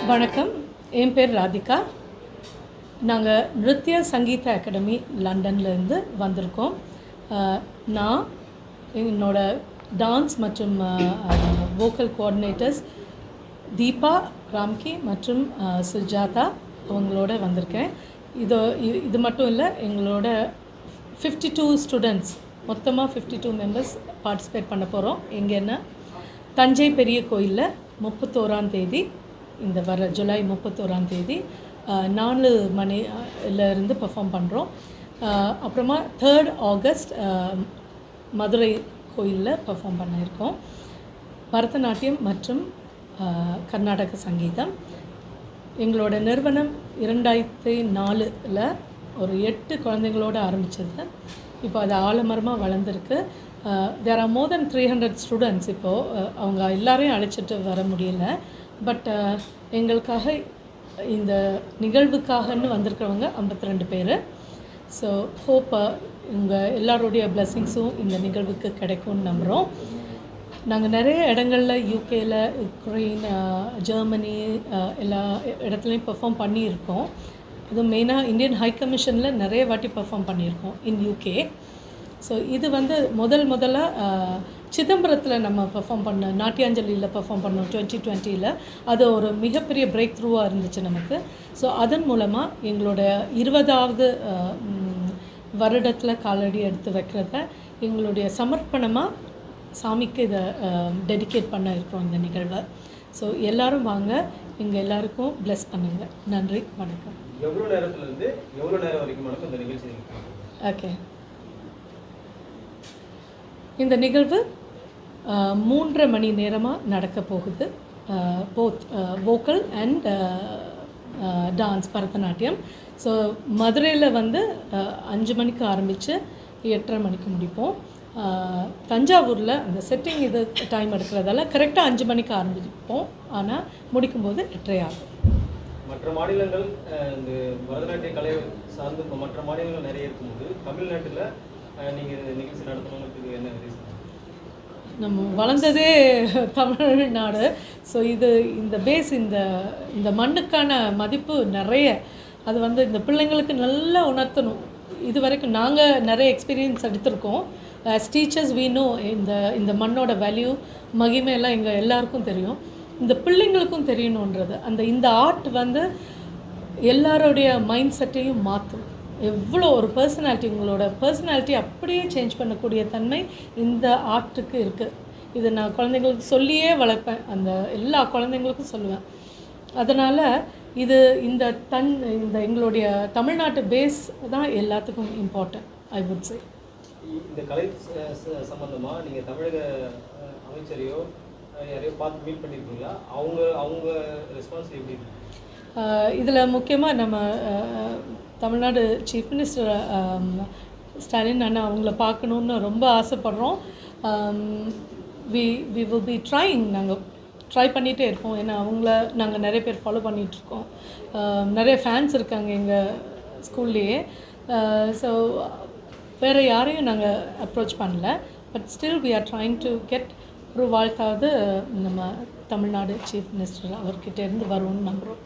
வணக்கம், என் பேர் ராதிகா. நாங்கள் நிருத்ய சங்கீத அகாடமி லண்டன்லேருந்து வந்திருக்கோம். நான் என்னோட டான்ஸ் மற்றும் வோக்கல் கோஆர்டினேட்டர்ஸ் தீபா, ராம்கி மற்றும் சுஜாதா அவங்களோட வந்திருக்கேன். இது மட்டும் இல்லை, எங்களோட 52 ஸ்டூடெண்ட்ஸ், மொத்தமாக 52 மெம்பர்ஸ் பார்ட்டிசிபேட் பண்ண போகிறோம். எங்கன்னா தஞ்சை பெரிய கோயிலில் 31ஆம் தேதி, இந்த வர ஜூலை 31ஆம் தேதி 4 மணிலேருந்து பெர்ஃபார்ம் பண்ணுறோம். அப்புறமா 3rd ஆகஸ்ட் மதுரை கோயிலில் பெர்ஃபார்ம் பண்ணியிருக்கோம். பரதநாட்டியம் மற்றும் கர்நாடக சங்கீதம். எங்களோட நிறுவனம் 2004 ஒரு 8 குழந்தைங்களோடு ஆரம்பித்தது. இப்போ அது ஆலமரமாக வளர்ந்துருக்கு. There are more than 300 students. இப்போது அவங்க எல்லாரையும் அழைச்சிட்டு வர முடியல. பட் எங்களுக்காக இந்த நிகழ்வுக்காகன்னு வந்திருக்கிறவங்க 52 பேர். ஸோ ஹோப் உங்கள் எல்லாருடைய பிளெஸ்ஸிங்ஸும் இந்த நிகழ்வுக்கு கிடைக்கும்னு நம்புகிறோம். நாங்கள் நிறைய இடங்களில் யூகேயில், உக்ரைன், ஜெர்மனி எல்லா இடத்துலையும் பெர்ஃபார்ம் பண்ணியிருக்கோம். அதுவும் மெயினாக இந்தியன் ஹை கமிஷனில் நிறைய வாட்டி பெர்ஃபார்ம் பண்ணியிருக்கோம் இன் யூகே. ஸோ இது வந்து முதலாக சிதம்பரத்தில் நம்ம பெர்ஃபார்ம் பண்ண நாட்டியாஞ்சலியில் பெர்ஃபார்ம் பண்ணோம் 2020. அது ஒரு மிகப்பெரிய பிரேக் த்ரூவாக இருந்துச்சு நமக்கு. ஸோ அதன் மூலமாக எங்களோட 20வது வருடத்தில் காலடி எடுத்து வைக்கிறத எங்களுடைய சமர்ப்பணமாக சாமிக்கு இதை டெடிகேட் பண்ண இருக்கிறோம் இந்த நிகழ்வை. ஸோ எல்லோரும் வாங்க, எங்கள் எல்லாருக்கும் ப்ளெஸ் பண்ணுங்கள். நன்றி, வணக்கம். எவ்வளோ நேரத்துலேருந்து எவ்வளோ நேரம் வரைக்கும் நடக்கும் இந்த நிகழ்ச்சி? ஓகே, இந்த நிகழ்வு 3.5 மணி நேரமாக நடக்க போகுது. Both vocal and dance, Bharatanatyam. So மதுரையில் வந்து 5 மணிக்கு ஆரம்பித்து 8:30 மணிக்கு முடிப்போம். தஞ்சாவூரில் அந்த செட்டிங் இது டைம் எடுக்கிறதால கரெக்டாக 5 மணிக்கு ஆரம்பிப்போம். ஆனால் முடிக்கும்போது 8:30 ஆகும். மற்ற மாநிலங்கள் இந்த பரதநாட்டிய கலை சார்ந்து இப்போ மற்ற மாநிலங்கள் நிறைய இருக்கும்போது தமிழ்நாட்டில் நீங்கள் இந்த நிகழ்ச்சி நடத்தணுங்கிறதுக்கு என்ன ரீசன்? நம்ம வளர்ந்ததே தமிழ்நாடு. ஸோ இந்த பேஸ், இந்த மண்ணுக்கான மதிப்பு நிறைய. அது வந்து இந்த பிள்ளைங்களுக்கு நல்லா உணர்த்தணும். இது வரைக்கும் நாங்கள் நிறைய எக்ஸ்பீரியன்ஸ் எடுத்திருக்கோம். ஆஸ் டீச்சர்ஸ் வி நோ இந்த மண்ணோட வேல்யூ, மகிமையெல்லாம் எங்கள் எல்லாருக்கும் தெரியும். இந்த பிள்ளைங்களுக்கும் தெரியணுன்றது. இந்த ஆர்ட் வந்து எல்லாரோடைய மைண்ட் செட்டையும் மாற்றும். எவ்வளோ ஒரு பர்சனாலிட்டி, உங்களோட பர்சனாலிட்டி அப்படியே சேஞ்ச் பண்ணக்கூடிய தன்மை இந்த ஆர்ட்டுக்கு இருக்குது. இதை நான் குழந்தைங்களுக்கு சொல்லியே வளர்ப்பேன். எல்லா குழந்தைங்களுக்கும் சொல்லுவேன். அதனால் இந்த எங்களுடைய தமிழ்நாட்டு பேஸ் தான் எல்லாத்துக்கும் இம்பார்ட்டன்ட், ஐ வுட் சே. இந்த கலை சம்பந்தமாக நீங்கள் தமிழக அமைச்சரையோ யாரையோ பார்த்து மீட் பண்ணியிருக்கீங்களா? அவங்க ரெஸ்பான்ஸ் எப்படி இருக்கு? இதில் முக்கியமாக நம்ம தமிழ்நாடு சீஃப் மினிஸ்டர் ஸ்டாலின் அண்ணா அவங்கள பார்க்கணுன்னு ரொம்ப ஆசைப்படுறோம். We will be trying. நாங்கள் ட்ரை பண்ணிகிட்டே இருக்கோம். ஏன்னா நாங்கள் நிறைய பேர் ஃபாலோ பண்ணிகிட்ருக்கோம். நிறைய ஃபேன்ஸ் இருக்காங்க எங்கள் ஸ்கூல்லேயே. ஸோ வேறு யாரையும் நாங்கள் அப்ரோச் பண்ணல. But still we are trying to get ஒரு வாழ்த்தாவது நம்ம தமிழ்நாடு சீஃப் மினிஸ்டர் அவர்கிட்டேருந்து வருவோம்னு நம்புகிறோம்.